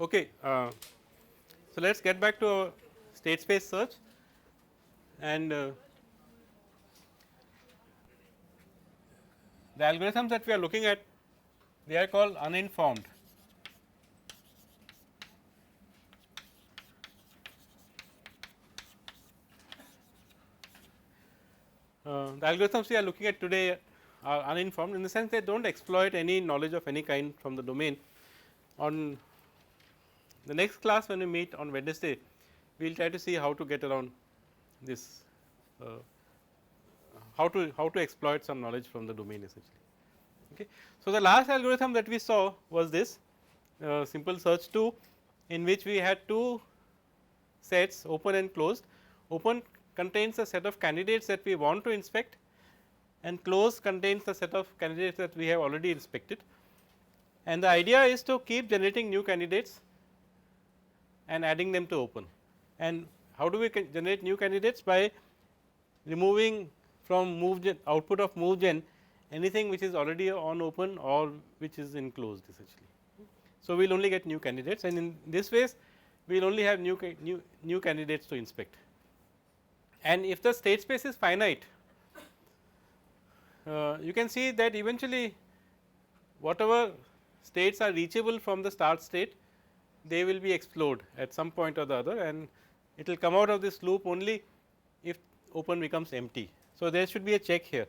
Okay, so let us get back to our state space search, and the algorithms that we are looking at, they are called uninformed. The algorithms we are looking at today are uninformed, in the sense they do not exploit any knowledge of any kind from the domain. On the next class, when we meet on Wednesday, we will try to see how to get around this, how to exploit some knowledge from the domain essentially. Okay. So, the last algorithm that we saw was this simple search 2, in which we had two sets, open and closed. Open contains a set of candidates that we want to inspect, and closed contains the set of candidates that we have already inspected. And the idea is to keep generating new candidates and adding them to open. And how do we generate new candidates? By removing from MoveGen, output of MoveGen, anything which is already on open or which is in closed essentially. So, we will only get new candidates, and in this ways we will only have new candidates to inspect. And if the state space is finite, you can see that eventually whatever states are reachable from the start state, they will be explored at some point or the other, and it will come out of this loop only if open becomes empty. So, there should be a check here.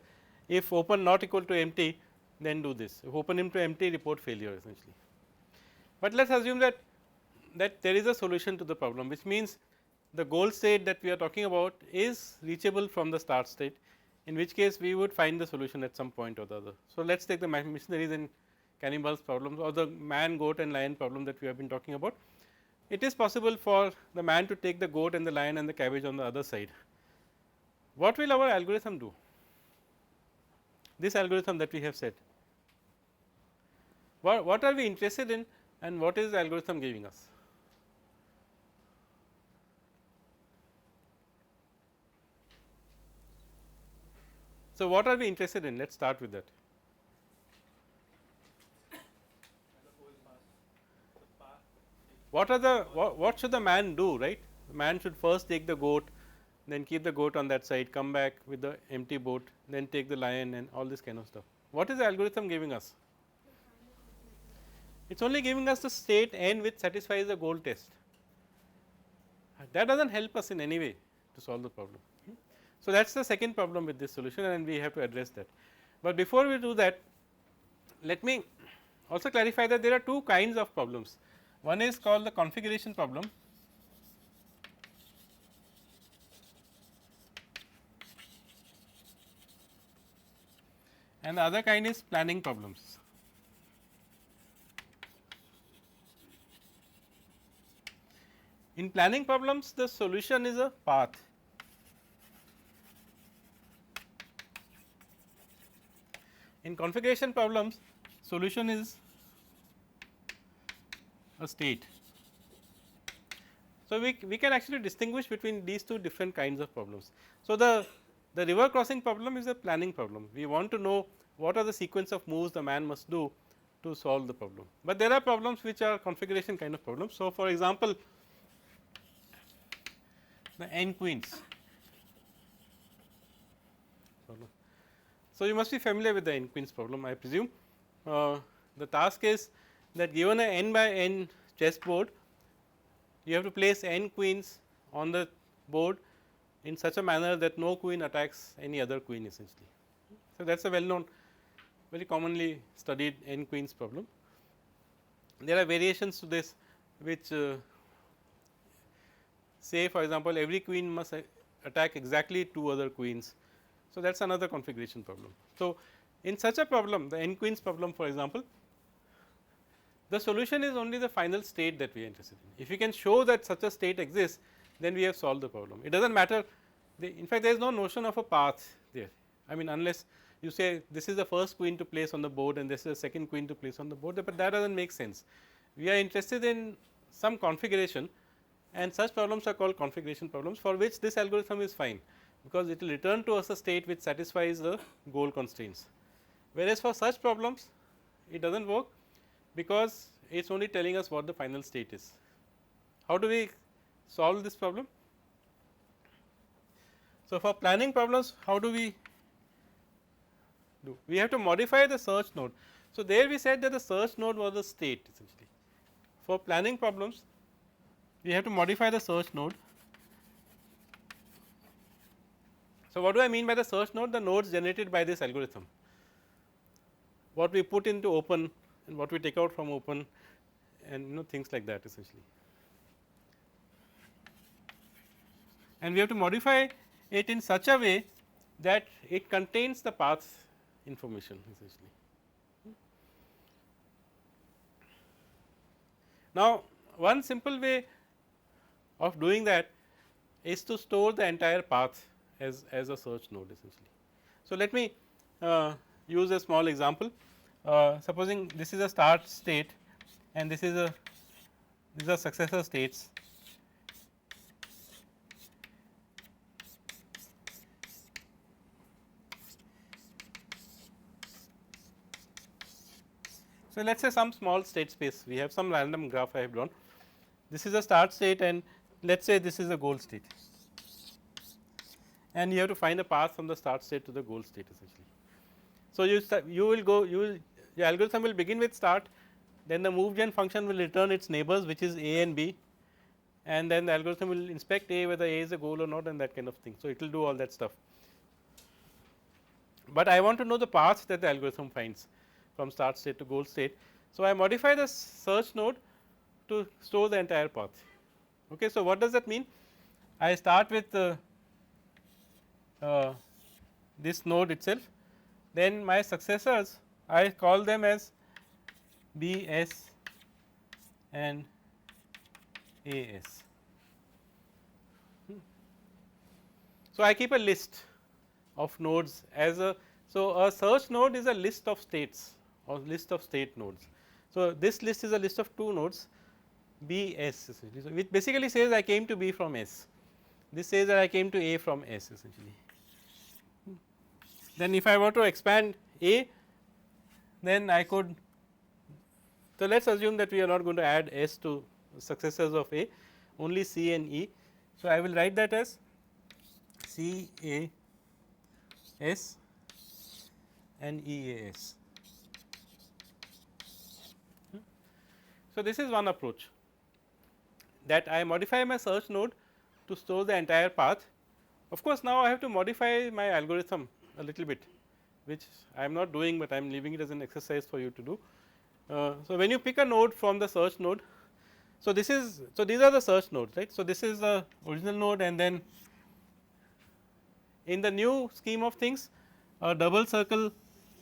If open not equal to empty, then do this. If open into empty, report failure essentially. But let us assume that there is a solution to the problem, which means the goal state that we are talking about is reachable from the start state, in which case we would find the solution at some point or the other. So, let us take the missionaries and cannibals problem, or the man, goat and lion problem that we have been talking about. It is possible for the man to take the goat and the lion and the cabbage on the other side. What will our algorithm do? This algorithm that we have said, what are we interested in, and what is the algorithm giving us? So, what are we interested in? Let us start with that. What should the man do, right? The man should first take the goat, then keep the goat on that side, come back with the empty boat, then take the lion and all this kind of stuff. What is the algorithm giving us? It is only giving us the state n which satisfies the goal test. That does not help us in any way to solve the problem. So, that is the second problem with this solution, and we have to address that. But before we do that, let me also clarify that there are two kinds of problems. One is called the configuration problem, and the other kind is planning problems. In planning problems, the solution is a path. In configuration problems, solution is a state. So, we can actually distinguish between these two different kinds of problems. So, the river crossing problem is a planning problem. We want to know what are the sequence of moves the man must do to solve the problem. But there are problems which are configuration kind of problems. So, for example, the n queens. So, you must be familiar with the n queens problem, I presume. The task is that given a n by n chessboard, you have to place n queens on the board in such a manner that no queen attacks any other queen essentially. So, that is a well known, very commonly studied n queens problem. There are variations to this, which say, for example, every queen must attack exactly two other queens. So, that is another configuration problem. So, in such a problem, the n queens problem, for example, the solution is only the final state that we are interested in. If we can show that such a state exists, then we have solved the problem. It does not matter, in fact, there is no notion of a path there. I mean, unless you say this is the first queen to place on the board and this is the second queen to place on the board, but that does not make sense. We are interested in some configuration, and such problems are called configuration problems, for which this algorithm is fine, because it will return to us a state which satisfies the goal constraints. Whereas, for such problems it does not work, because it is only telling us what the final state is. How do we solve this problem? So, for planning problems, how do we do? We have to modify the search node. So, there we said that the search node was the state essentially. For planning problems, we have to modify the search node. So, what do I mean by the search node? The nodes generated by this algorithm, what we put into open and what we take out from open, and things like that essentially. And we have to modify it in such a way that it contains the path information essentially. Now, one simple way of doing that is to store the entire path as a search node essentially. So, let me use a small example. Supposing this is a start state and this is these are successor states. So, let us say some small state space, we have some random graph I have drawn. This is a start state and let us say this is a goal state, and you have to find a path from the start state to the goal state essentially. So, you will go, your algorithm will begin with start, then the move gen function will return its neighbors, which is A and B, and then the algorithm will inspect A whether A is a goal or not, and that kind of thing. So, it will do all that stuff, but I want to know the path that the algorithm finds from start state to goal state. So, I modify the search node to store the entire path. Okay. So, what does that mean? I start with this node itself, then my successors I call them as B, S and A, S. So, I keep a list of nodes as a, so a search node is a list of states or list of state nodes. So, this list is a list of 2 nodes B, S essentially. So, which basically says I came to B from S, this says that I came to A from S essentially. Then if I were to expand A, then I could, so let us assume that we are not going to add S to successors of A, only C and E. So, I will write that as C A S and E A S. So, this is one approach, that I modify my search node to store the entire path. Of course, now I have to modify my algorithm a little bit, which I am not doing, but I am leaving it as an exercise for you to do. So, when you pick a node from the search node, so this is, so these are the search nodes, right. So, this is the original node, and then in the new scheme of things, a double circle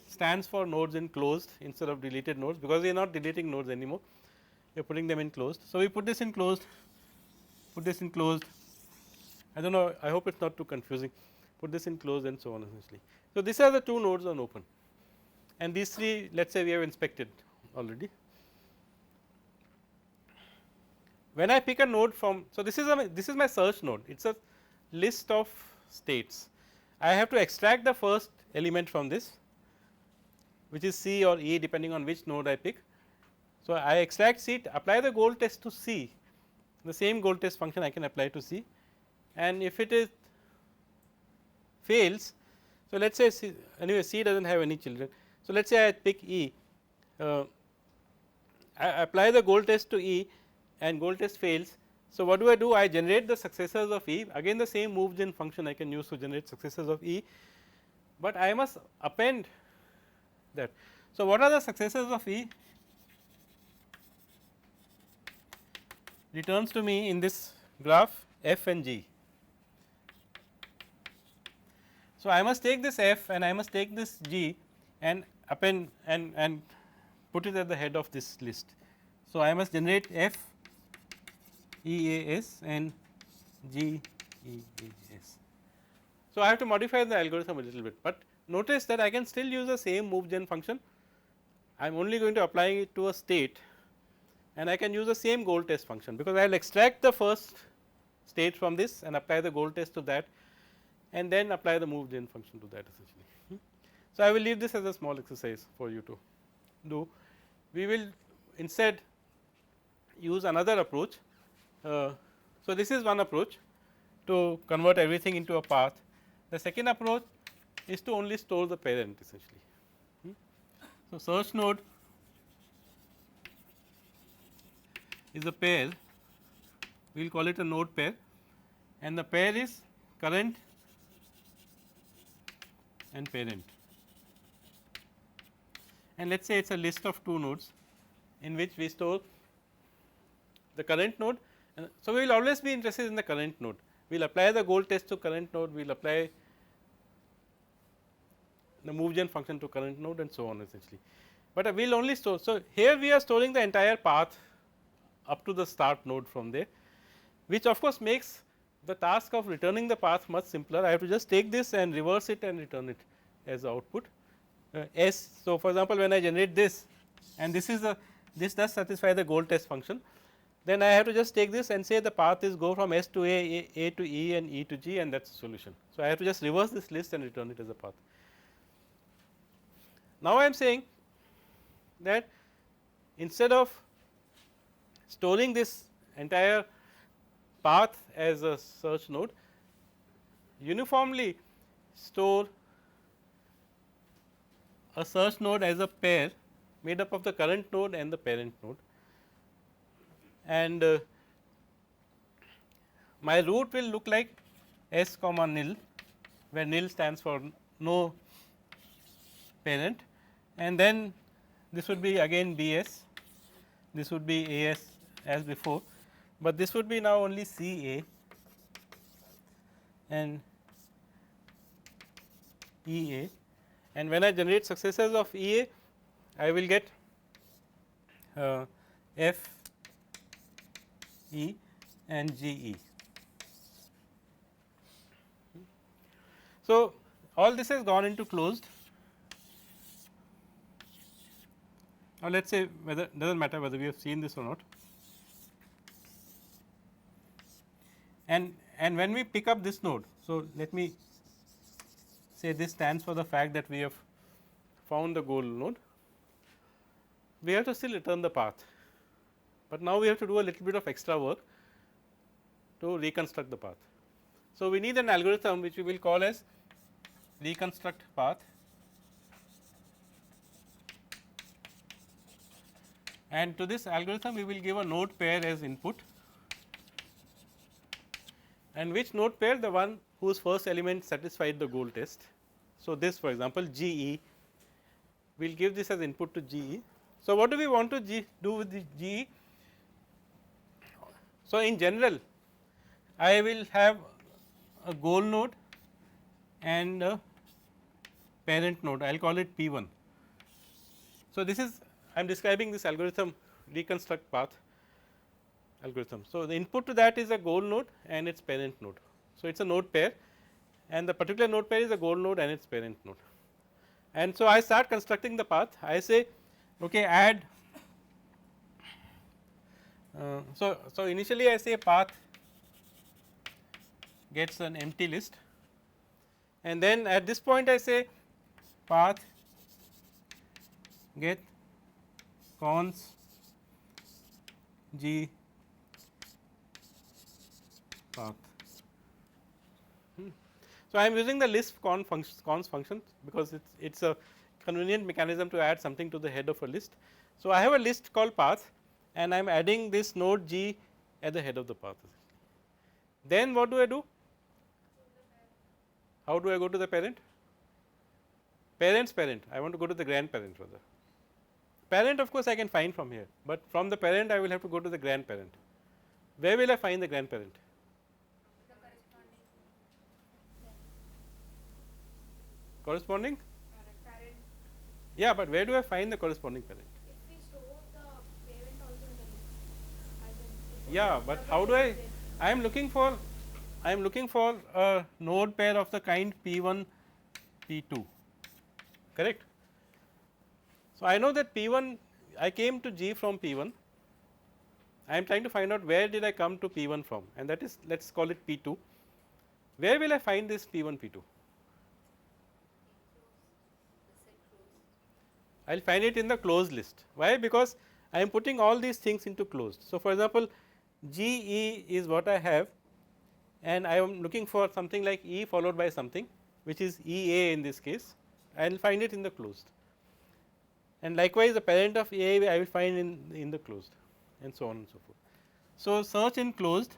stands for nodes in closed instead of deleted nodes, because we are not deleting nodes anymore, we are putting them in closed. So, we put this in closed, put this in closed, I do not know, I hope it is not too confusing, put this in closed and so on essentially. So, these are the 2 nodes on open, and these 3 let us say we have inspected already. When I pick a node from, so this is my search node, it is a list of states. I have to extract the first element from this, which is C or E depending on which node I pick. So, I extract C, apply the goal test to C, the same goal test function I can apply to C, and if it is fails, so let us say C, anyway C does not have any children. So, let us say I pick E, I apply the goal test to E and goal test fails. So, what do? I generate the successors of E, again the same move gen function I can use to generate successors of E, but I must append that. So, what are the successors of E? Returns to me in this graph F and G. So, I must take this F and I must take this G and append and put it at the head of this list. So, I must generate F E A S and G E A S. So, I have to modify the algorithm a little bit, but notice that I can still use the same move gen function. I am only going to apply it to a state, and I can use the same goal test function, because I will extract the first state from this and apply the goal test to that, and then apply the move gen function to that essentially. So, I will leave this as a small exercise for you to do. We will instead use another approach. So, this is one approach to convert everything into a path. The second approach is to only store the parent essentially. So, search node is a pair, we will call it a node pair, and the pair is current and parent, and let us say it is a list of 2 nodes in which we store the current node. And so, we will always be interested in the current node, we will apply the goal test to current node, we will apply the move gen function to current node and so on essentially, but we will only store. So, here we are storing the entire path up to the start node from there, which of course makes the task of returning the path much simpler. I have to just take this and reverse it and return it as output S. So, for example, when I generate this and this is a this does satisfy the goal test function, then I have to just take this and say the path is go from S to A to E and E to G, and that is the solution. So, I have to just reverse this list and return it as a path. Now, I am saying that instead of storing this entire path as a search node, uniformly store a search node as a pair made up of the current node and the parent node, and my root will look like S comma nil, where nil stands for no parent, and then this would be again B S, this would be A S as before, but this would be now only C A and E A, and when I generate successors of E A, I will get F E and G E. So, all this has gone into closed. Now, let us say whether does not matter whether we have seen this or not, and when we pick up this node. So, let me say this stands for the fact that we have found the goal node, we have to still return the path, but now we have to do a little bit of extra work to reconstruct the path. So, we need an algorithm which we will call as reconstruct path, and to this algorithm we will give a node pair as input, and which node pair? The one whose first element satisfied the goal test. So, this for example, G E, we will give this as input to G E. So, what do we want to do with the G E? So, in general I will have a goal node and a parent node, I will call it P 1. So, this is I am describing this algorithm reconstruct path algorithm. So, the input to that is a goal node and its parent node. So, it is a node pair, and the particular node pair is a goal node and its parent node. And so, I start constructing the path, I say okay, add. So, initially I say path gets an empty list, and then at this point I say path get cons G path. So, I am using the list cons function because it is a convenient mechanism to add something to the head of a list. So, I have a list called path and I am adding this node G at the head of the path. Then what do I do? How do I go to the parent? Parent's parent, I want to go to the grandparent rather. Parent of course I can find from here, but from the parent I will have to go to the grandparent. Where will I find the grandparent? Corresponding? Parent. Yeah, but where do I find the corresponding parent? If we store the parent also in the list. Yeah, but how do I am looking for a node pair of the kind P 1 P 2, correct. So, I know that P 1 I came to G from P 1, I am trying to find out where did I come to P 1 from, and that is let us call it P 2. Where will I find this P 1 P 2? I will find it in the closed list. Why? Because I am putting all these things into closed. So, for example, G E is what I have, and I am looking for something like E followed by something which is E A in this case. I will find it in the closed, and likewise the parent of A I will find in the closed, and so on and so forth. So, search in closed.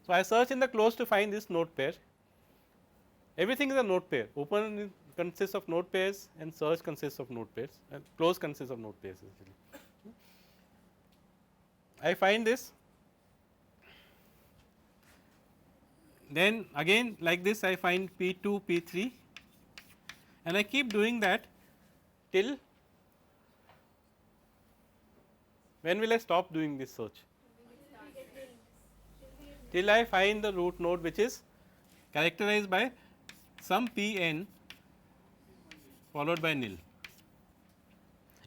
So, I search in the closed to find this node pair. Everything is a node pair. Open consists of node pairs and search consists of node pairs, and close consists of node pairs essentially. I find this, then again like this I find P2, P3, and I keep doing that till when will I stop doing this search? Till I find the root node which is characterized by some P n followed by nil,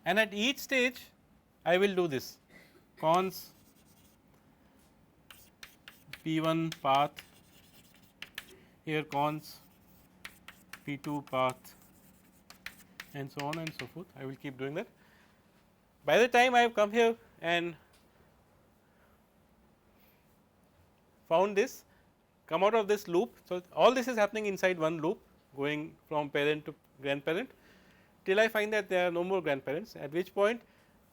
and at each stage I will do this cons P1 path, here cons P2 path, and so on and so forth. I will keep doing that. By the time I have come here and found this, come out of this loop. So, all this is happening inside one loop going from parent to grandparent till I find that there are no more grandparents, at which point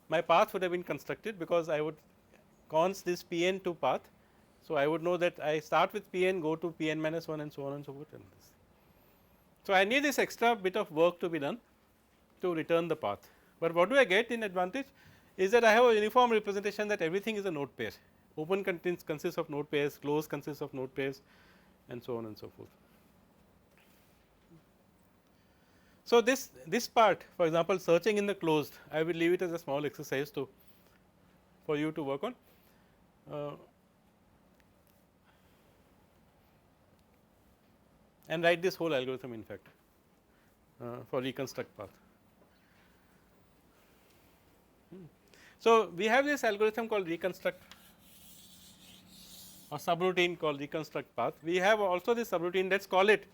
my path would have been constructed, because I would cons this P n to path. So, I would know that I start with P n, go to P n minus 1, and so on and so forth, and this. So, I need this extra bit of work to be done to return the path, but what do I get in advantage is that I have a uniform representation that everything is a node pair. Open consists of node pairs, close consists of node pairs, and so on and so forth. So, this part, for example, searching in the closed, I will leave it as a small exercise to for you to work on. And write this whole algorithm in fact for reconstruct path. So, we have this algorithm called reconstruct, or subroutine called reconstruct path. We have also this subroutine, let us call it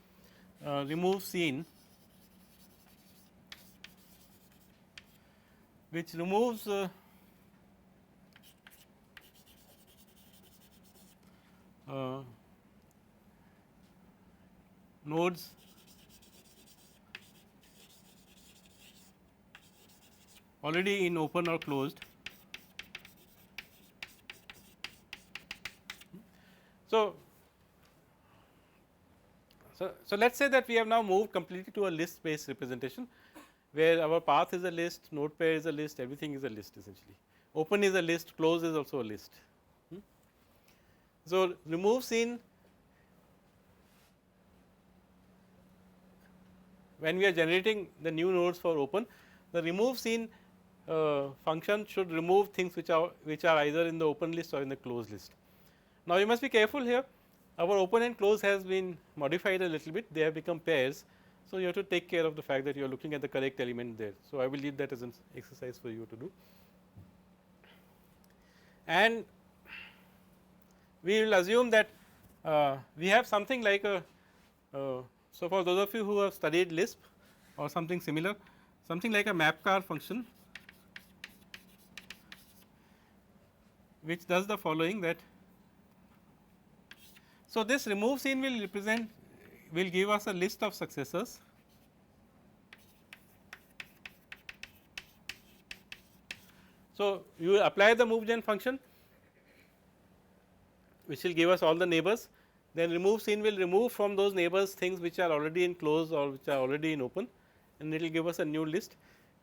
remove scene, which removes nodes already in open or closed. So, let us say that we have now moved completely to a list based representation, where our path is a list, node pair is a list, everything is a list essentially. Open is a list, close is also a list. So, remove scene, when we are generating the new nodes for open, the remove scene function should remove things which are either in the open list or in the closed list. Now, you must be careful here, our open and close has been modified a little bit, they have become pairs. So, you have to take care of the fact that you are looking at the correct element there. So, I will leave that as an exercise for you to do. And we will assume that we have something like a so, for those of you who have studied Lisp or something similar, something like a mapcar function, which does the following, that so this remove scene will give us a list of successors, so you will apply the move gen function which will give us all the neighbors, then remove scene will remove from those neighbors things which are already in closed or which are already in open, and it will give us a new list.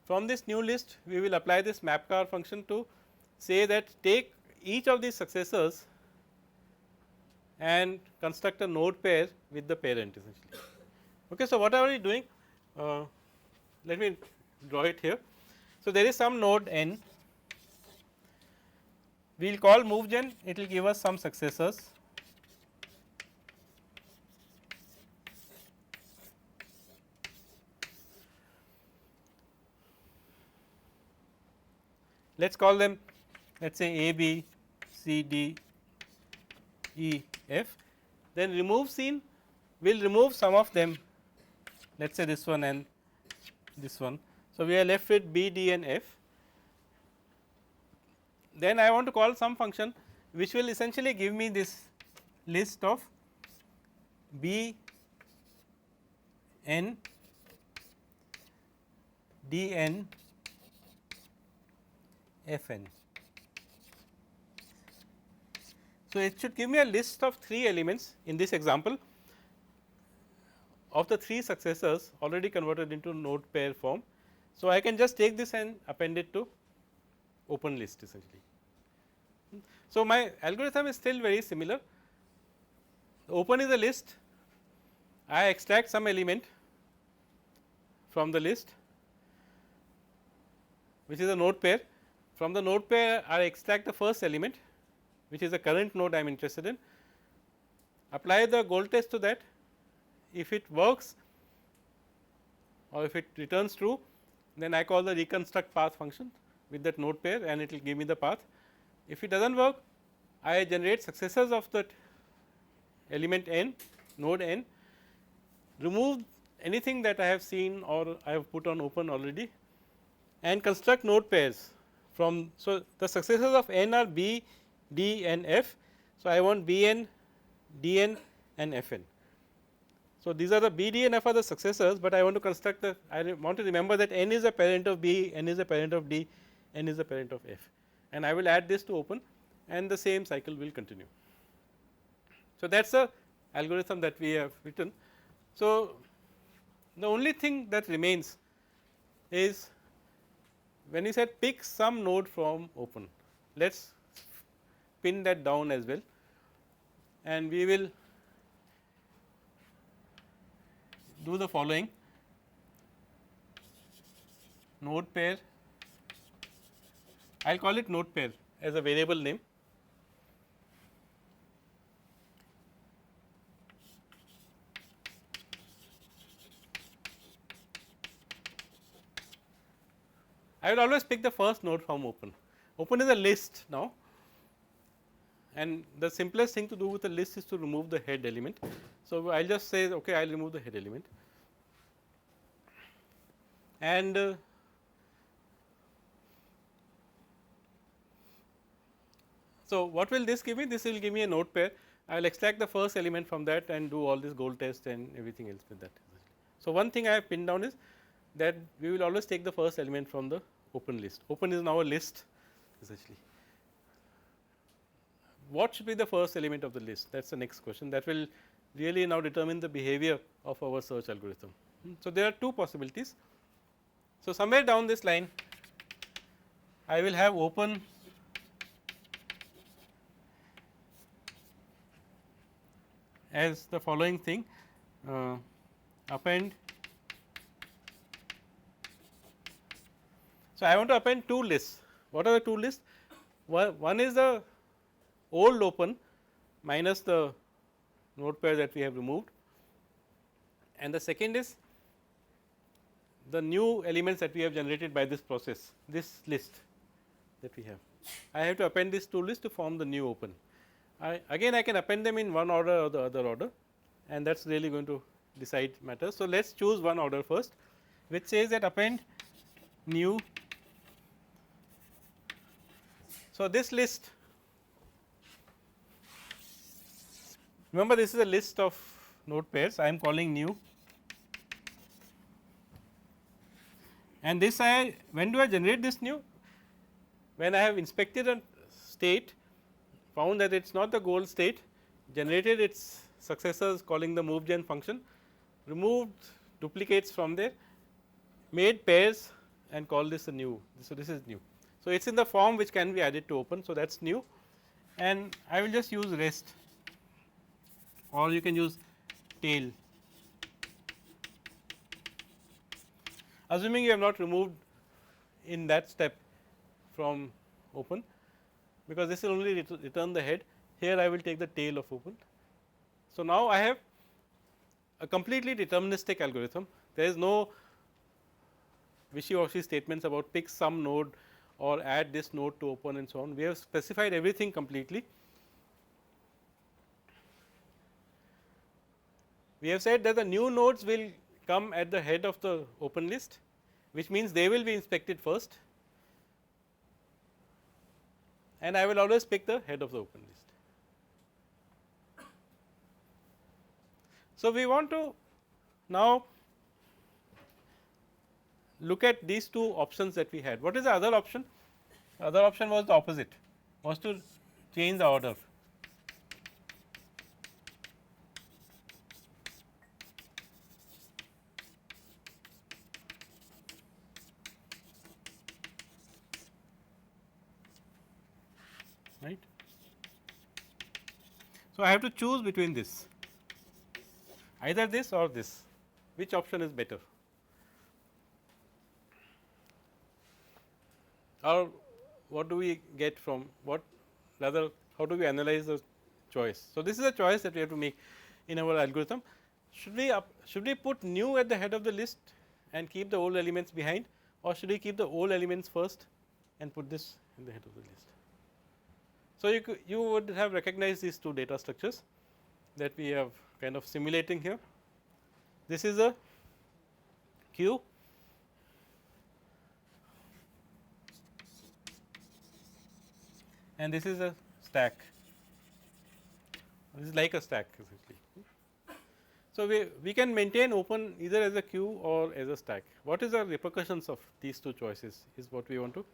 From this new list we will apply this mapcar function to say that take each of these successors and construct a node pair with the parent essentially. Okay, so, what are we doing? Let me draw it here. So, there is some node n, we will call move gen, it will give us some successors. Let us call them, let us say A, B, C, D, E, F, then remove scene will remove some of them let us say this one and this one. So, we are left with B, D and F. Then I want to call some function which will essentially give me this list of B n D n F n. So, it should give me a list of 3 elements in this example of the 3 successors already converted into node pair form. So, I can just take this and append it to open list essentially. So, my algorithm is still very similar. Open is a list, I extract some element from the list which is a node pair. From the node pair I extract the first element which is the current node I am interested in, apply the goal test to that. If it works or if it returns true, then I call the reconstruct path function with that node pair and it will give me the path. If it does not work, I generate successors of that element n, node n, remove anything that I have seen or I have put on open already and construct node pairs from. So, the successors of n are B, D and F. So, I want B n, D n and F n. So, these are the B, D and F are the successors, but I want to construct the, I want to remember that n is a parent of B, n is a parent of D, n is a parent of F, and I will add this to open and the same cycle will continue. So, that is the algorithm that we have written. So, the only thing that remains is when you said pick some node from open, let us pin that down as well and we will do the following: node pair, I will call it node pair as a variable name. I will always pick the first node from open. Open is a list now, and the simplest thing to do with a list is to remove the head element. So, I will just say okay, I will remove the head element and so what will this give me? This will give me a node pair. I will extract the first element from that and do all this goal test and everything else with that. So, one thing I have pinned down is that we will always take the first element from the open list. Open is now a list essentially. What should be the first element of the list? That is the next question that will really now determine the behavior of our search algorithm. So, there are 2 possibilities. So, somewhere down this line I will have open as the following thing, append. So, I want to append 2 lists. What are the 2 lists? One is the old open minus the node pair that we have removed, and the second is the new elements that we have generated by this process, this list that we have. I have to append these 2 lists to form the new open. Again I can append them in one order or the other order, and that is really going to decide matters. So, let us choose one order first, which says that append new. So, this list, remember this is a list of node pairs, I am calling new, and this when do I generate this new? When I have inspected a state, found that it is not the goal state, generated its successors calling the move gen function, removed duplicates from there, made pairs and call this a new. So, this is new. So, it is in the form which can be added to open. So, that is new, and I will just use rest, or you can use tail, assuming you have not removed in that step from open, because this will only return the head. Here I will take the tail of open. So, now I have a completely deterministic algorithm. There is no wishy-washy statements about pick some node or add this node to open and so on. We have specified everything completely. We have said that the new nodes will come at the head of the open list, which means they will be inspected first, and I will always pick the head of the open list. So, we want to now look at these two options that we had. What is the other option? The other option was the opposite, was to change the order. Right. So, I have to choose between this, either this or this, which option is better, or what do we get from what, rather how do we analyze the choice. So, this is a choice that we have to make in our algorithm. Should we put new at the head of the list and keep the old elements behind, or should we keep the old elements first and put this in the head of the list. So, you would have recognized these two data structures that we have kind of simulating here. This is a queue, and this is a stack. This is like a stack essentially. So, we can maintain open either as a queue or as a stack. What is the repercussions of these two choices is what we want to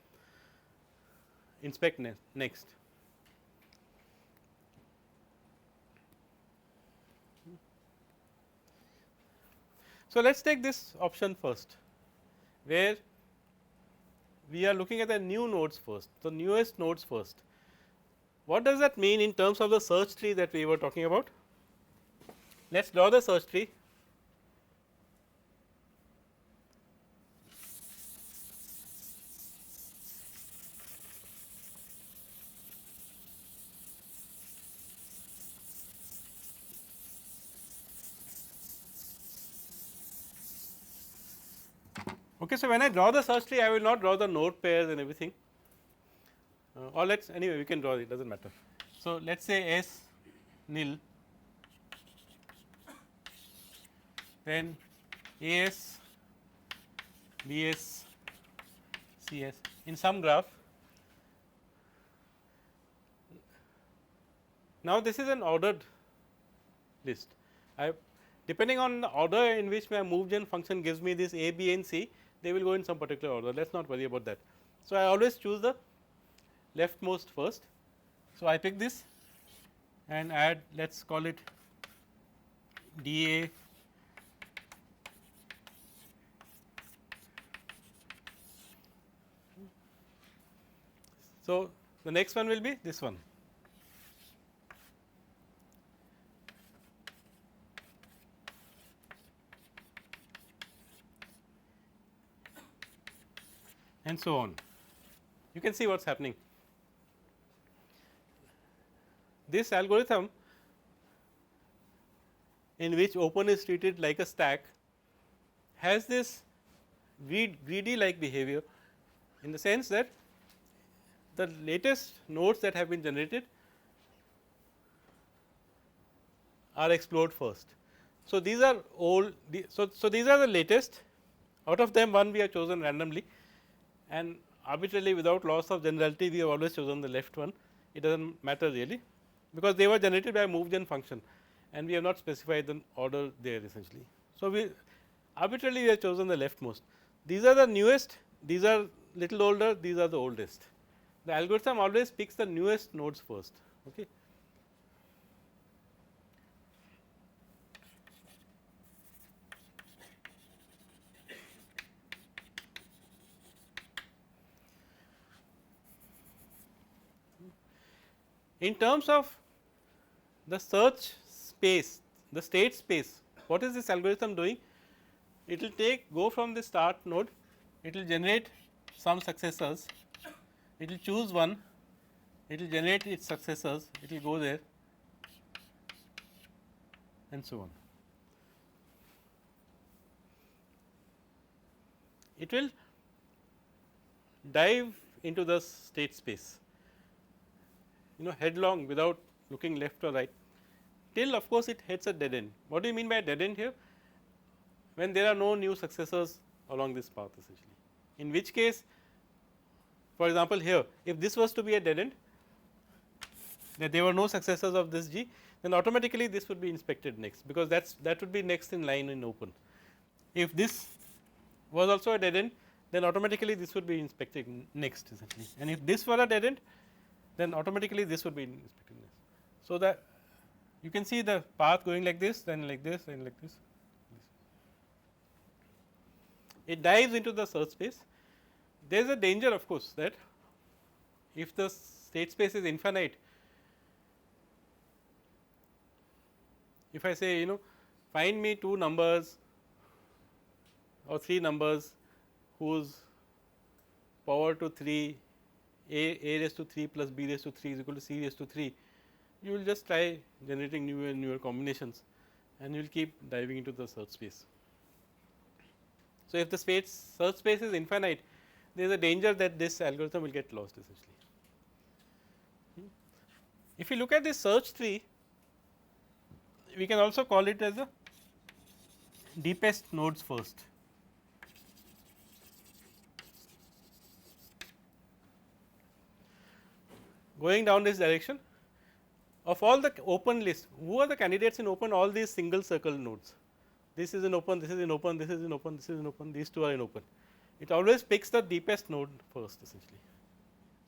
inspect next. So, let us take this option first, where we are looking at the new nodes first, the newest nodes first. What does that mean in terms of the search tree that we were talking about? Let us draw the search tree. Okay, so, when I draw the search tree, I will not draw the node pairs and everything, or let us anyway we can draw it, does not matter. So, let us say S nil, then AS, BS, CS in some graph. Now, this is an ordered list. Depending on the order in which my move gen function gives me this A, B and C, they will go in some particular order, let us not worry about that. So, I always choose the leftmost first. So, I pick this and add, let us call it DA So, the next one will be this one. And so on. You can see what is happening. This algorithm, in which open is treated like a stack, has this greedy like behavior, in the sense that the latest nodes that have been generated are explored first. So, these are old, so these are the latest, out of them one we have chosen randomly, and arbitrarily without loss of generality we have always chosen the left one. It does not matter really, because they were generated by a move gen function and we have not specified the order there essentially. So, we arbitrarily we have chosen the leftmost. These are the newest, these are little older, these are the oldest. The algorithm always picks the newest nodes first. Okay. In terms of the search space, the state space, what is this algorithm doing? It will go from the start node, it will generate some successors, it will choose one, it will generate its successors, it will go there and so on. It will dive into the state space, headlong without looking left or right, till of course it hits a dead end. What do you mean by dead end here? when there are no new successors along this path essentially. In which case, for example, here if this was to be a dead end, that there were no successors of this G, then automatically this would be inspected next, because that would be next in line in open. If this was also a dead end, then automatically this would be inspected next essentially, and if this were a dead end, then automatically this would be inspected next. So, that you can see the path going like this, then like this, and like this. It dives into the search space. There is a danger, of course, that if the state space is infinite, if I say find me 2 numbers or 3 numbers whose power to 3 a raised to 3 plus b raised to 3 is equal to c raised to 3, you will just try generating newer and newer combinations, and you will keep diving into the search space. So, if the search space is infinite, there is a danger that this algorithm will get lost essentially. If you look at this search tree, we can also call it as the deepest nodes first. Going down this direction, of all the open list, who are the candidates in open? All these single circle nodes. This is in open, this is in open, this is in open, this is in open, these 2 are in open. It always picks the deepest node first essentially.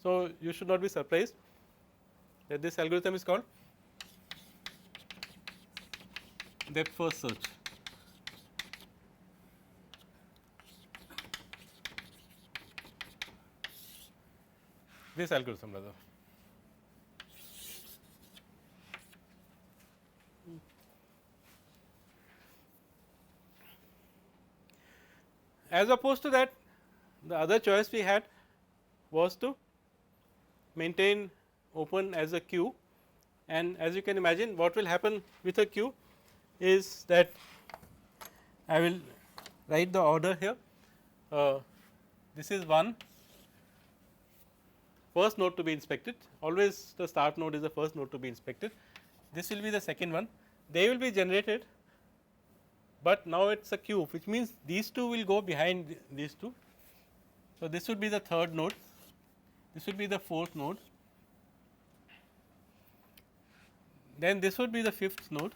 So, you should not be surprised that this algorithm is called depth first search. This algorithm rather. As opposed to that, the other choice we had was to maintain open as a queue, and as you can imagine, what will happen with a queue is that I will write the order here. This is first node to be inspected, always the start node is the first node to be inspected. This will be the second one, they will be generated, but now it is a queue, which means these 2 will go behind these 2. So, this would be the third node, this would be the fourth node, then this would be the fifth node,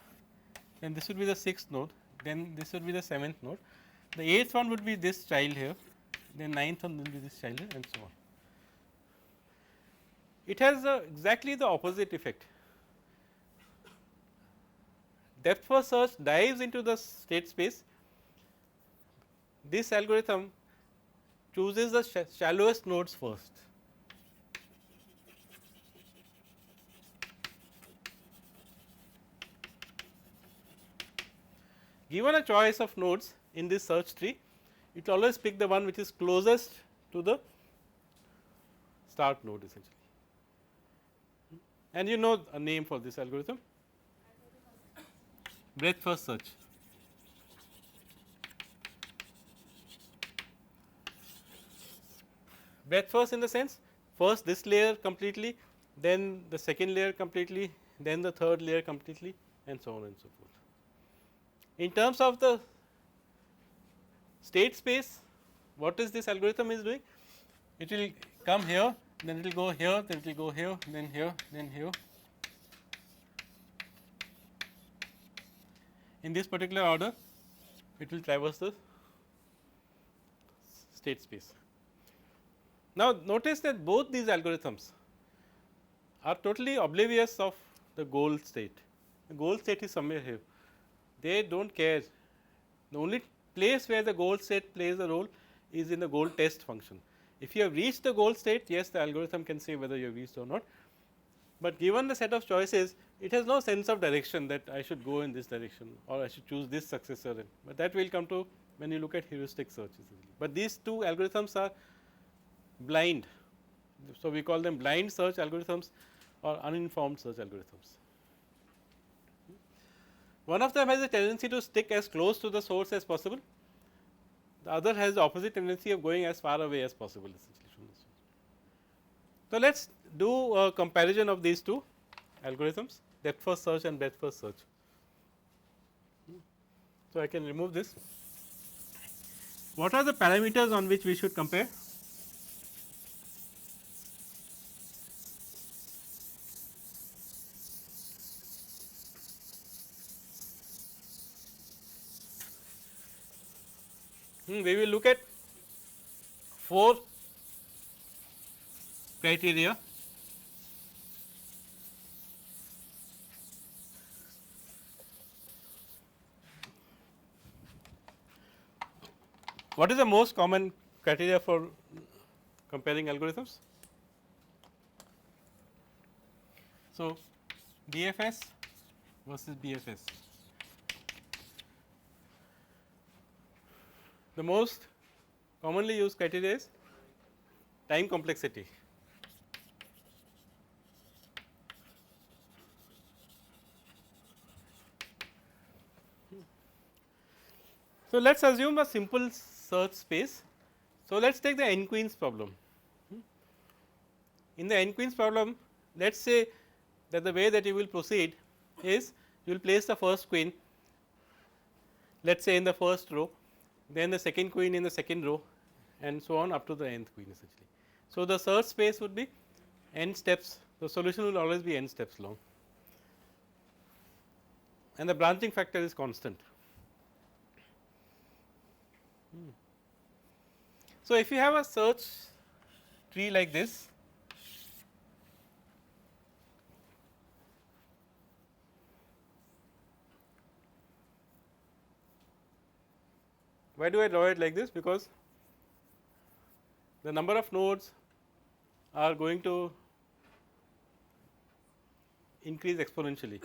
then this would be the sixth node, then this would be the seventh node, the eighth one would be this child here, then ninth one will be this child here, and so on. It has exactly the opposite effect. Depth first search dives into the state space. This algorithm chooses the shallowest nodes first. Given a choice of nodes in this search tree, it will always pick the one which is closest to the start node essentially. And you know a name for this algorithm, breadth first search. Breadth first in the sense, first this layer completely, then the second layer completely, then the third layer completely, and so on and so forth. In terms of the state space, what is this algorithm is doing? It will come here, then it will go here, then it will go here, then here, then here. In this particular order, it will traverse the state space. Now, notice that both these algorithms are totally oblivious of the goal state. The goal state is somewhere here. They do not care. The only place where the goal state plays a role is in the goal test function. If you have reached the goal state, yes, the algorithm can say whether you have reached or not, but given the set of choices, it has no sense of direction that I should go in this direction or I should choose this successor, but that will come to when you look at heuristic search. But these two algorithms are blind. So, we call them blind search algorithms or uninformed search algorithms. One of them has a tendency to stick as close to the source as possible, the other has the opposite tendency of going as far away as possible essentially from the source. So, let us do a comparison of these two algorithms, depth first search and breadth first search. So, I can remove this. What are the parameters on which we should compare? We will look at 4 criteria. What is the most common criteria for comparing algorithms? So, DFS versus BFS. The most commonly used criteria is time complexity. So, let us assume a simple search space. So, let us take the n queens problem. In the n queens problem, let us say that the way that you will proceed is you will place the first queen, let us say in the first row, then the second queen in the second row, and so on up to the nth queen essentially. So, the search space would be n steps, the solution will always be n steps long, and the branching factor is constant. So, if you have a search tree like this, why do I draw it like this? Because the number of nodes are going to increase exponentially.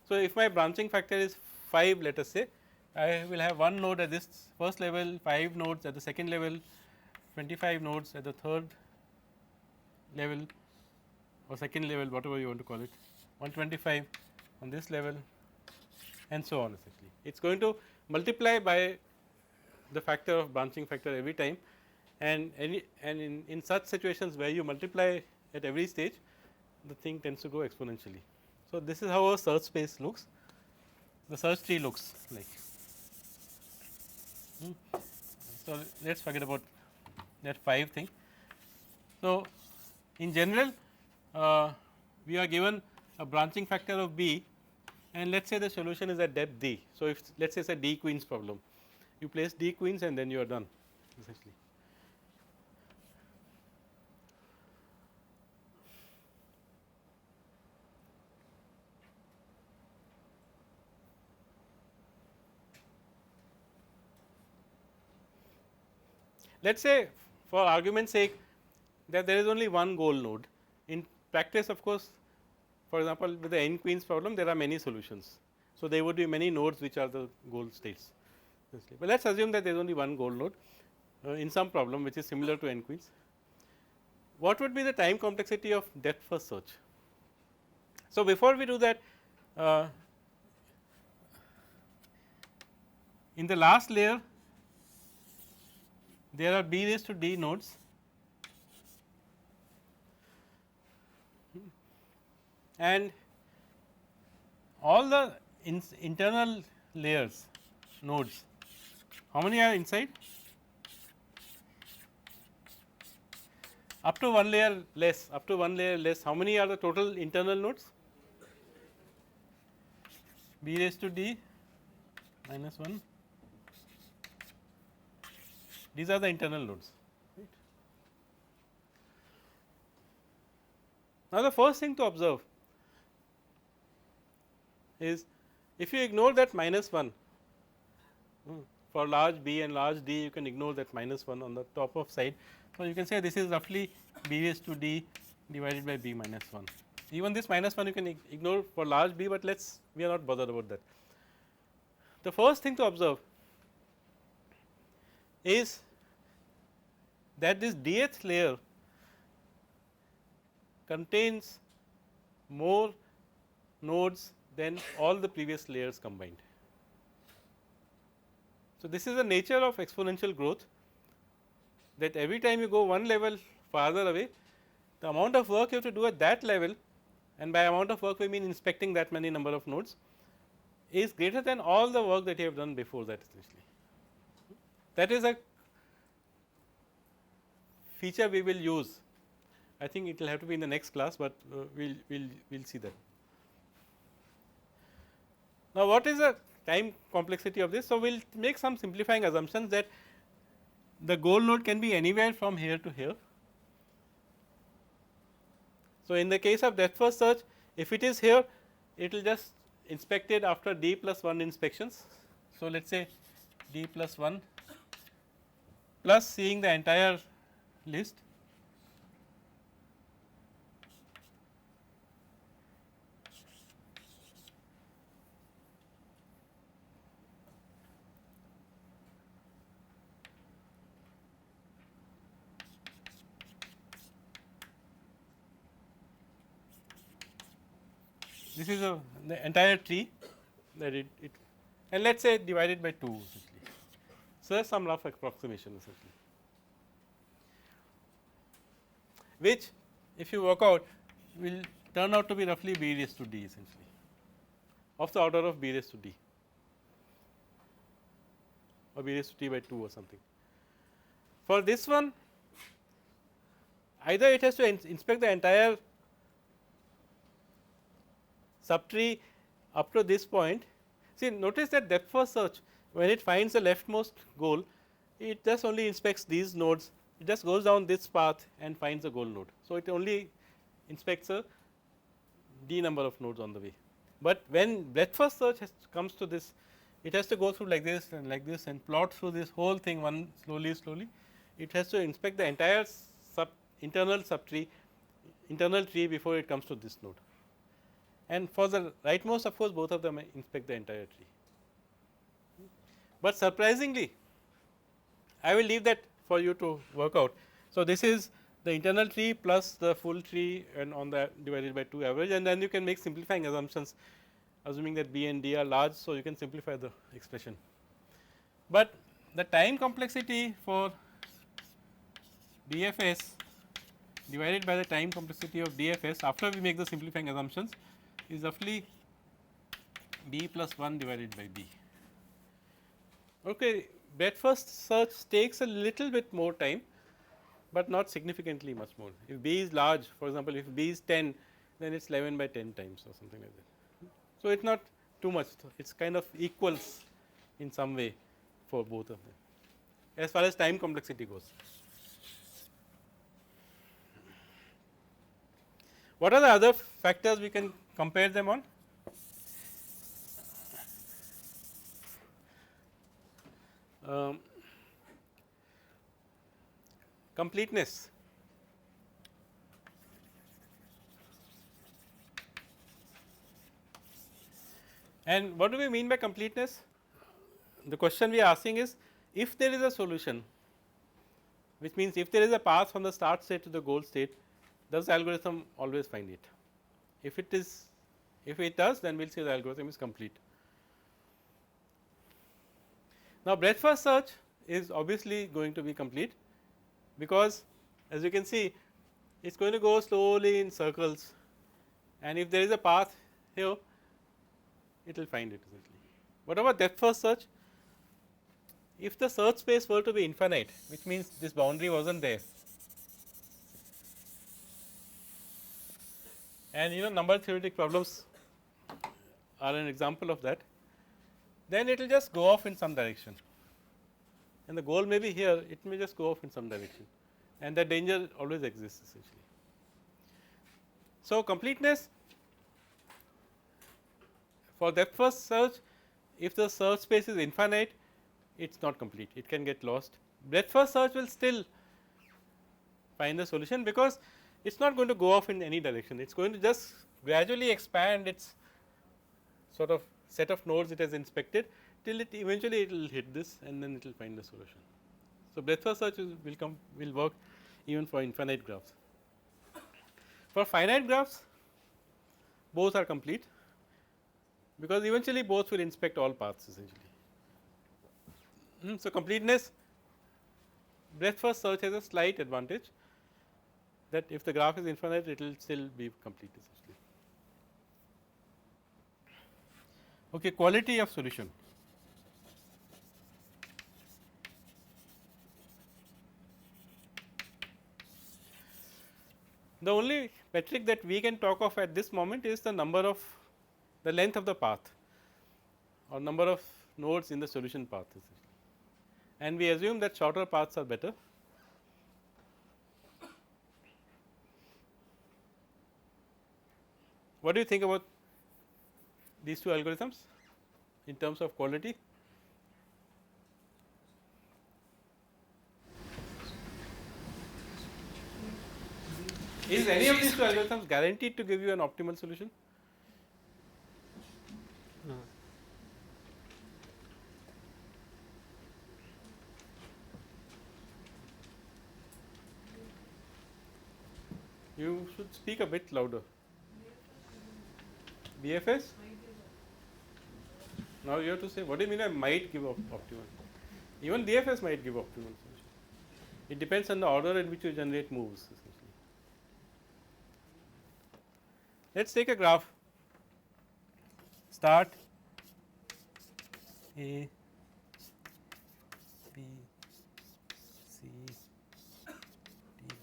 So, if my branching factor is 5, let us say, I will have one node at this first level, 5 nodes at the second level, 25 nodes at the third level or second level, whatever you want to call it, 125 on this level, and so on essentially. It is going to multiply by the factor of branching factor every time, and in such situations where you multiply at every stage, the thing tends to go exponentially. So, this is how a search space looks, the search tree looks like. So, let us forget about that 5 thing. So, in general we are given a branching factor of b, and let us say the solution is at depth d. So, if let us say it is a d queens problem, you place d queens and then you are done essentially. Let us say for argument's sake that there is only one goal node. In practice, of course, for example, with the n queens problem there are many solutions. So, there would be many nodes which are the goal states, but let us assume that there is only one goal node in some problem which is similar to n queens. What would be the time complexity of depth first search? So, before we do that, in the last layer there are b raised to d nodes, and all the internal layers nodes, how many are inside? Up to one layer less, how many are the total internal nodes? B raised to d minus 1, these are the internal nodes, right. Now, the first thing to observe is if you ignore that minus 1 for large b and large d, you can ignore that minus 1 on the top of side. So, you can say this is roughly b raised to d divided by b minus 1. Even this minus 1 you can ignore for large b, but we are not bothered about that. The first thing to observe is that this dth layer contains more nodes than all the previous layers combined. So, this is the nature of exponential growth, that every time you go one level farther away, the amount of work you have to do at that level, and by amount of work we mean inspecting that many number of nodes, is greater than all the work that you have done before that essentially. That is a feature we will use. I think it will have to be in the next class, but we'll see that. Now, what is the time complexity of this? So, we will make some simplifying assumptions that the goal node can be anywhere from here to here. So, in the case of depth first search, if it is here, it will just inspect it after d plus 1 inspections. So, let us say d plus 1 plus seeing the entire list. This is the entire tree that it and let us say divided by 2 essentially. So, some rough approximation essentially, which if you work out will turn out to be roughly b raised to d essentially, of the order of b raised to d or b raised to t by 2 or something. For this one, either it has to inspect the entire subtree up to this point. See, notice that depth first search, when it finds the leftmost goal, it just only inspects these nodes, it just goes down this path and finds the goal node. So, it only inspects a d number of nodes on the way, but when breadth first search comes to this, it has to go through like this and plot through this whole thing one slowly. It has to inspect the entire internal subtree, internal tree before it comes to this node. And for the rightmost, of course, both of them inspect the entire tree. But surprisingly, I will leave that for you to work out. So, this is the internal tree plus the full tree and on the divided by 2 average, and then you can make simplifying assumptions, assuming that b and d are large. So, you can simplify the expression. But the time complexity for BFS divided by the time complexity of DFS after we make the simplifying assumptions is roughly b plus 1 divided by b. Okay, breadth first search takes a little bit more time, but not significantly much more. If b is large, for example, if b is 10, then it is 11 by 10 times or something like that. So, it is not too much, it is kind of equals in some way for both of them as far as time complexity goes. What are the other factors we can compare them on? Completeness. And what do we mean by completeness? The question we are asking is, if there is a solution, which means if there is a path from the start state to the goal state, does the algorithm always find it? If it is, if it does, then we will say the algorithm is complete. Now, breadth first search is obviously going to be complete, because as you can see, it is going to go slowly in circles, and if there is a path here, it will find it essentially. What about depth first search? If the search space were to be infinite, which means this boundary was not there, and number theoretic problems are an example of that, then it will just go off in some direction, and the goal may be here, it may just go off in some direction, and that danger always exists essentially. So, completeness for depth first search, if the search space is infinite, it is not complete, it can get lost. Breadth first search will still find the solution, because it is not going to go off in any direction, it is going to just gradually expand its sort of set of nodes it has inspected till it eventually it will hit this, and then it will find the solution. So, breadth first search will work even for infinite graphs. For finite graphs, both are complete, because eventually both will inspect all paths essentially. So, completeness, breadth first search has a slight advantage, that if the graph is infinite, it will still be complete essentially. Okay, quality of solution. The only metric that we can talk of at this moment is the number of the length of the path or number of nodes in the solution path, and we assume that shorter paths are better. What do you think about these two algorithms in terms of quality? Is any of these two algorithms guaranteed to give you an optimal solution? You should speak a bit louder. BFS? Now you have to say, what do you mean I might give optimal? Even DFS might give optimal solution. It depends on the order in which you generate moves, essentially. Let us take a graph. Start A, B, C, D.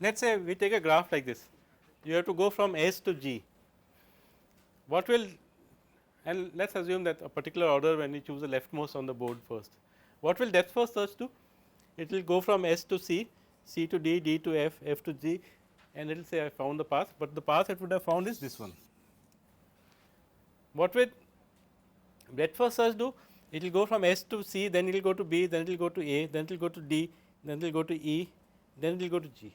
Let us say we take a graph like this. You have to go from S to G. What will, and let us assume that a particular order when we choose the leftmost on the board first. What will depth first search do? It will go from S to C, C to D, D to F, F to G, and it will say I found the path, but the path it would have found is this one. What will breadth first search do? It will go from S to C, then it will go to B, then it will go to A, then it will go to D, then it will go to E, then it will go to G.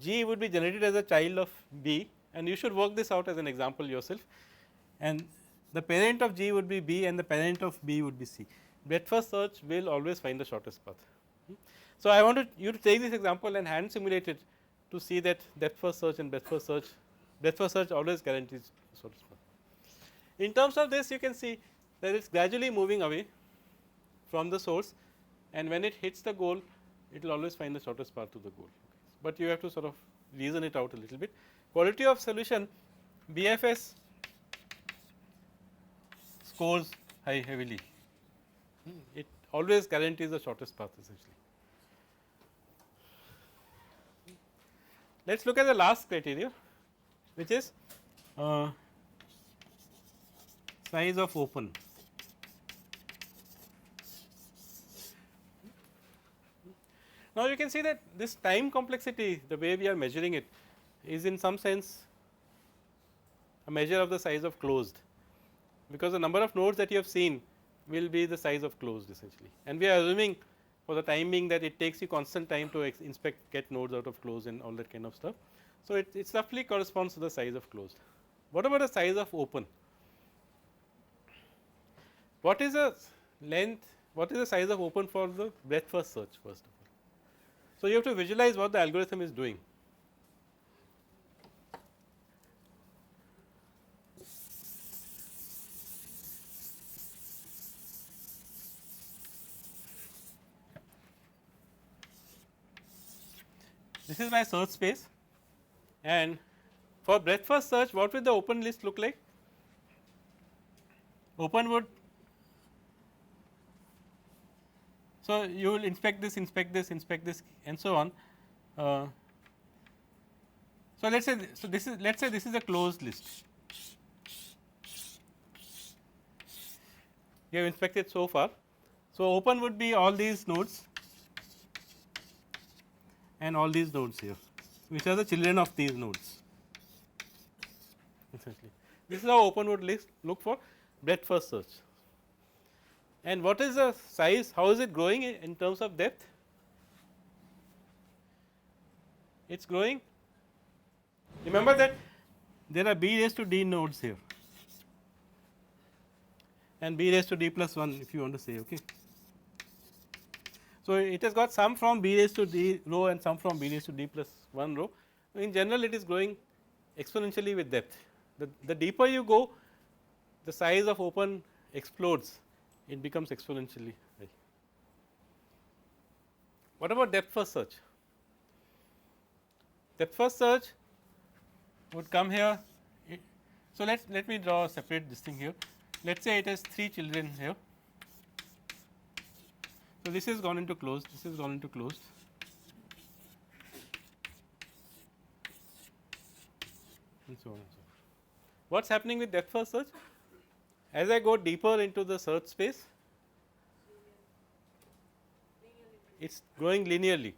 G would be generated as a child of B, and you should work this out as an example yourself, and the parent of G would be B and the parent of B would be C. Breadth first search will always find the shortest path. So, I want you to take this example and hand simulate it to see that depth first search and breadth first search always guarantees shortest path. In terms of this, you can see that it is gradually moving away from the source, and when it hits the goal, it will always find the shortest path to the goal. But you have to sort of reason it out a little bit. Quality of solution, BFS scores heavily. It always guarantees the shortest path essentially. Let us look at the last criteria, which is size of open. Now, you can see that this time complexity, the way we are measuring it, is in some sense a measure of the size of closed, because the number of nodes that you have seen will be the size of closed essentially, and we are assuming for the time being that it takes you constant time to inspect, get nodes out of closed and all that kind of stuff. So, it roughly corresponds to the size of closed. What about the size of open? What is the length, what is the size of open for the breadth first search first of all? So, you have to visualize what the algorithm is doing. This is my search space, and for breadth first search, what will the open list look like? Open would, so you will inspect this, and so on. So let us say, this is a closed list. You have inspected so far. So open would be all these nodes and all these nodes here, which are the children of these nodes. Essentially, this is how open would look for breadth first search. And what is the size? How is it growing in terms of depth? It is growing. Remember that there are B raised to D nodes here, and B raised to D plus 1 if you want to say. Okay. So, it has got some from B raised to D row and some from B raised to D plus 1 row. In general, it is growing exponentially with depth. The deeper you go, the size of open explodes, it becomes exponentially high. What about depth first search? Depth first search would come here, So, let me draw a separate this thing here. Let us say it has 3 children here. So, this is gone into closed, this is gone into closed, and so on and so forth. What is happening with depth first search? As I go deeper into the search space, it is growing linearly.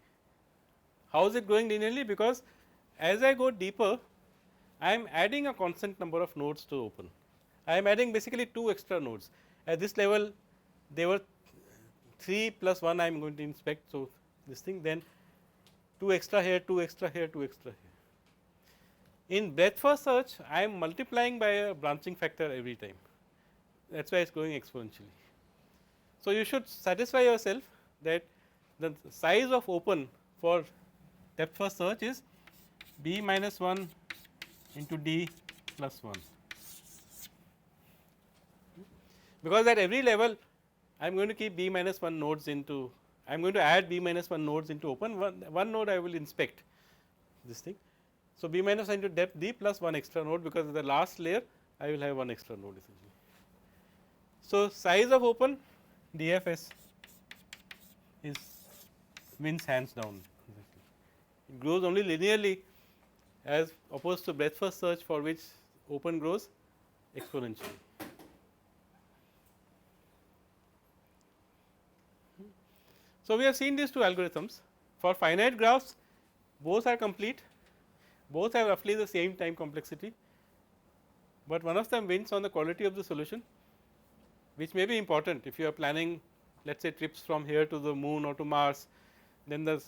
How is it growing linearly? Because as I go deeper, I am adding a constant number of nodes to open. I am adding basically 2 extra nodes. At this level, they were 3 plus 1 I am going to inspect. So, this thing then 2 extra here, 2 extra here, 2 extra here. In breadth first search, I am multiplying by a branching factor every time. That is why it is going exponentially. So, you should satisfy yourself that the size of open for depth first search is b minus 1 into d plus 1, because at every level I am going to keep b minus 1 nodes into, I am going to add b minus 1 nodes into open, one node I will inspect this thing. So, b minus 1 into depth d plus 1 extra node, because of the last layer I will have 1 extra node essentially. So, size of open DFS is wins hands down. It grows only linearly as opposed to breadth first search, for which open grows exponentially. So, we have seen these two algorithms. For finite graphs, both are complete, both have roughly the same time complexity, but one of them wins on the quality of the solution, which may be important if you are planning, let us say, trips from here to the moon or to Mars. Then the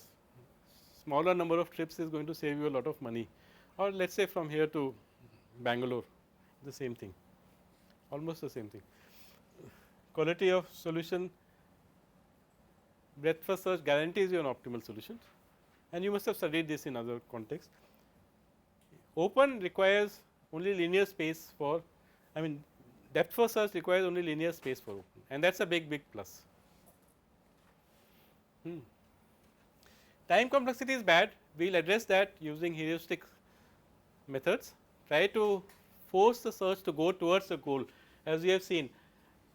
smaller number of trips is going to save you a lot of money, or let us say from here to Bangalore, the same thing, almost the same thing. Quality of solution, breadth first search guarantees you an optimal solution, and you must have studied this in other contexts. Open requires only linear space for, I mean, depth first search requires only linear space for open, and that is a big plus. Time complexity is bad, we will address that using heuristic methods. Try to force the search to go towards the goal. As we have seen,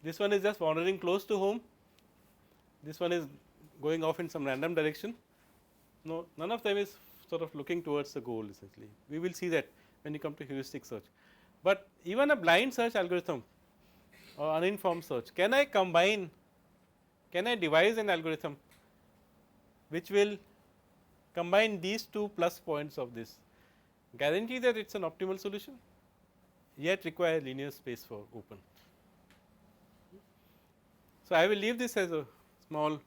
this one is just wandering close to home, this one is going off in some random direction. No, none of them is sort of looking towards the goal essentially. We will see that when you come to heuristic search. But even a blind search algorithm or uninformed search, can I combine, can I devise an algorithm which will combine these 2 plus points of this, guarantee that it is an optimal solution, yet require linear space for open. So, I will leave this as a small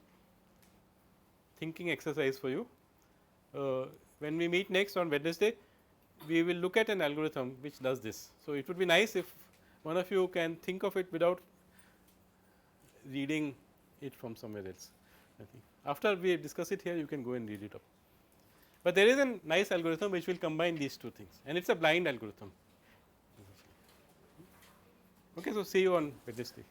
thinking exercise for you. When we meet next on Wednesday, we will look at an algorithm which does this. So, it would be nice if one of you can think of it without reading it from somewhere else. I think after we discuss it here, you can go and read it up. But there is a nice algorithm which will combine these 2 things, and it is a blind algorithm. Okay, so see you on Wednesday.